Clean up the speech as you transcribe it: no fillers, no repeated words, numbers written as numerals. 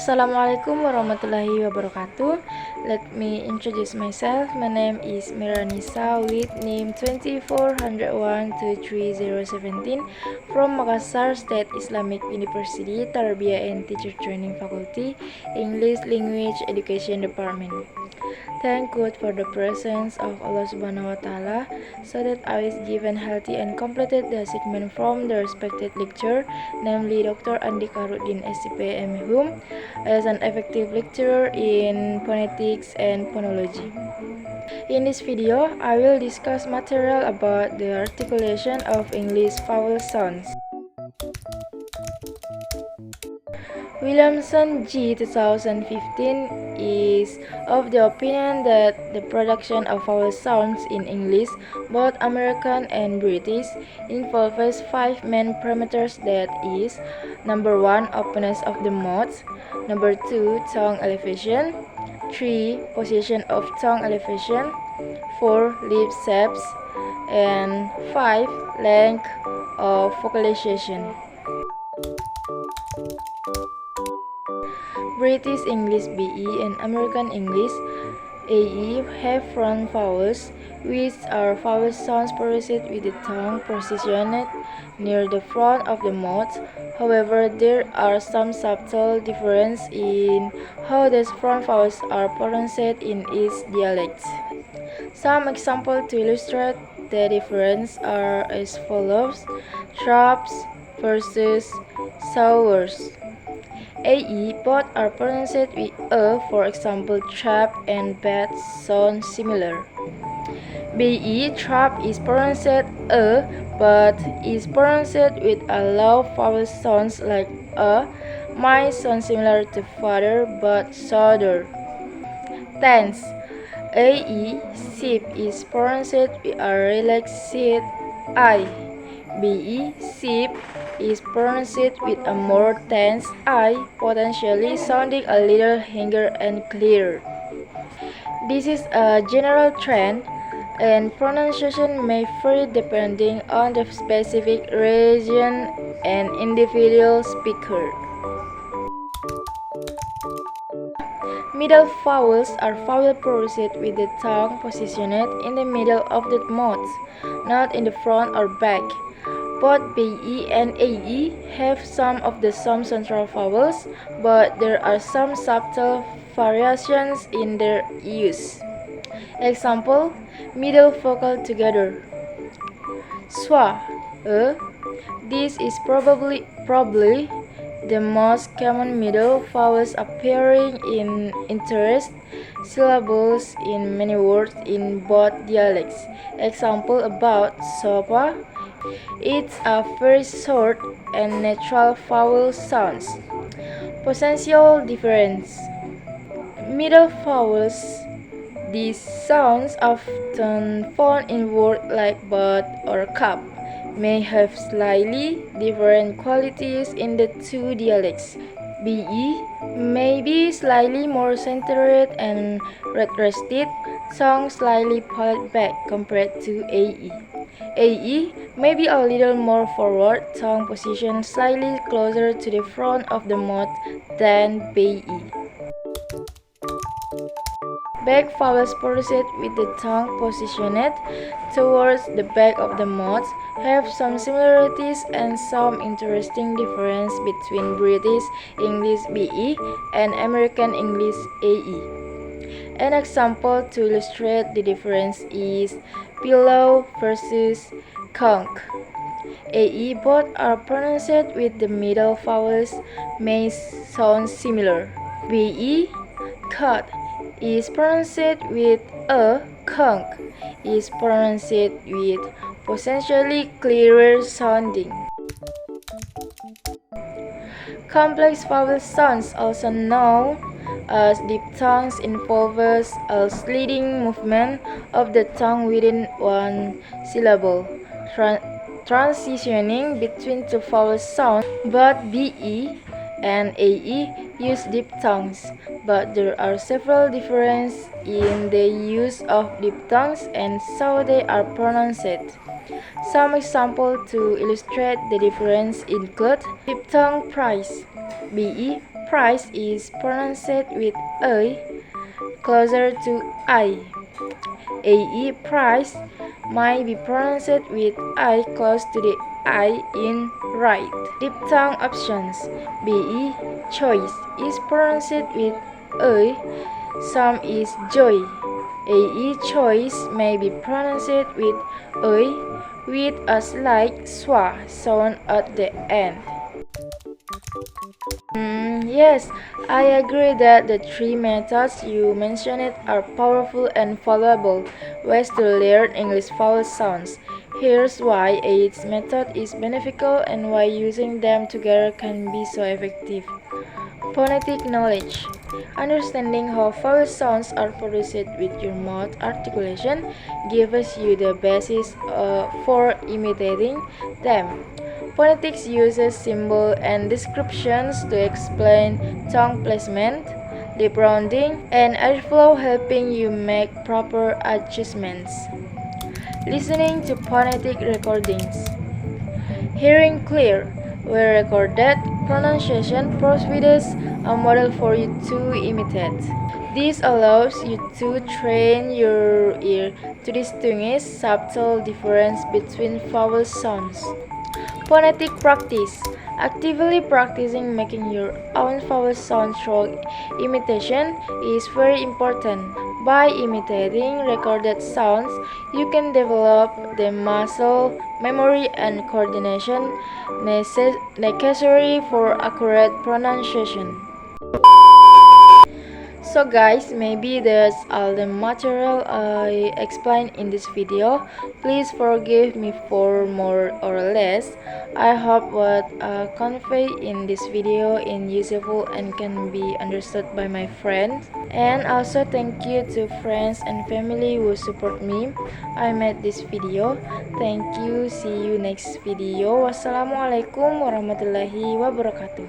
Assalamualaikum warahmatullahi wabarakatuh. Let me introduce myself. My name is Miranisa with name 240123017 from Makassar State Islamic University, Tarbiyah and Teacher Training Faculty, English Language Education Department. Thank God for the presence of Allah Subhanahu wa Ta'ala, so that I was given healthy and completed the segment from the respected lecturer, namely Dr. Andi Karudin SCPM whom as an effective lecturer in phonetics and phonology. In this video, I will discuss material about the articulation of English vowel sounds. Williamson G. 2015 is of the opinion that the production of vowel sounds in English, both American and British, involves 5 main parameters, that is, number 1, openness of the mouth, number 2, tongue elevation, 3, position of tongue elevation, 4, lip shapes, and 5, length of vocalization. British English BE and American English AE have front vowels, which are vowel sounds produced with the tongue positioned near the front of the mouth. However, there are some subtle differences in how these front vowels are pronounced in each dialect. Some examples to illustrate the difference are as follows: traps versus showers. AE, both are pronounced with a, for example, trap and bed sound similar. BE, trap is pronounced a, but is pronounced with a low vowel sounds like a, might sound similar to father but shorter. Tense. AE, sheep is pronounced with a relaxed I. BE, sheep is pronounced with a more tense I, potentially sounding a little higher and clearer. This is a general trend, and pronunciation may vary depending on the specific region and individual speaker. Middle vowels are vowels produced with the tongue positioned in the middle of the mouth, not in the front or back. Both BE and AE have some of the same central vowels, but there are some subtle variations in their use. Example: middle vocal together. Schwa, This is probably the most common middle vowels appearing in interest syllables in many words in both dialects. Example about sofa: it's a very short and natural vowel sounds. Potential difference. Middle vowels. These sounds often found in words like but or cup may have slightly different qualities in the two dialects. BE may be slightly more centered and retracted, tongue slightly pulled back compared to AE. AE may be a little more forward, tongue position slightly closer to the front of the mouth than BE. Back vowels produced with the tongue positioned towards the back of the mouth have some similarities and some interesting difference between British English BE and American English AE. An example to illustrate the difference is pillow versus conch. AE, both are pronounced with the middle vowels, may sound similar. BE, cut, is pronounced with a, conch is pronounced with potentially clearer sounding. Complex vowel sounds, also known as diphthongs, involves a sliding movement of the tongue within one syllable, transitioning between two vowel sounds. Both BE and AE use diphthongs, but there are several differences in the use of diphthongs and how they are pronounced. Some examples to illustrate the difference include diphthong price. BE price is pronounced with A closer to I. AE price might be pronounced with I close to the I in right. Diphthong options. BE choice is pronounced with A. Some is joy. AE choice may be pronounced with A with a slight schwa sound at the end. Yes, I agree that the three methods you mentioned are powerful and valuable ways to learn English vowel sounds. Here's why each method is beneficial and why using them together can be so effective. Phonetic knowledge. Understanding how vowel sounds are produced with your mouth articulation gives you the basis for imitating them. Phonetics uses symbols and descriptions to explain tongue placement, lip rounding, and airflow, helping you make proper adjustments. Listening to phonetic recordings. Hearing clear, where recorded pronunciation provides a model for you to imitate. This allows you to train your ear to distinguish subtle difference between vowel sounds. Phonetic practice. Actively practicing making your own vowel sound through imitation is very important. By imitating recorded sounds, you can develop the muscle memory and coordination necessary for accurate pronunciation. So guys, maybe that's all the material I explained in this video. Please forgive me for more or less. I hope what I convey in this video is useful and can be understood by my friends. And also thank you to friends and family who support me. I made this video. Thank you. See you next video. Wassalamualaikum warahmatullahi wabarakatuh.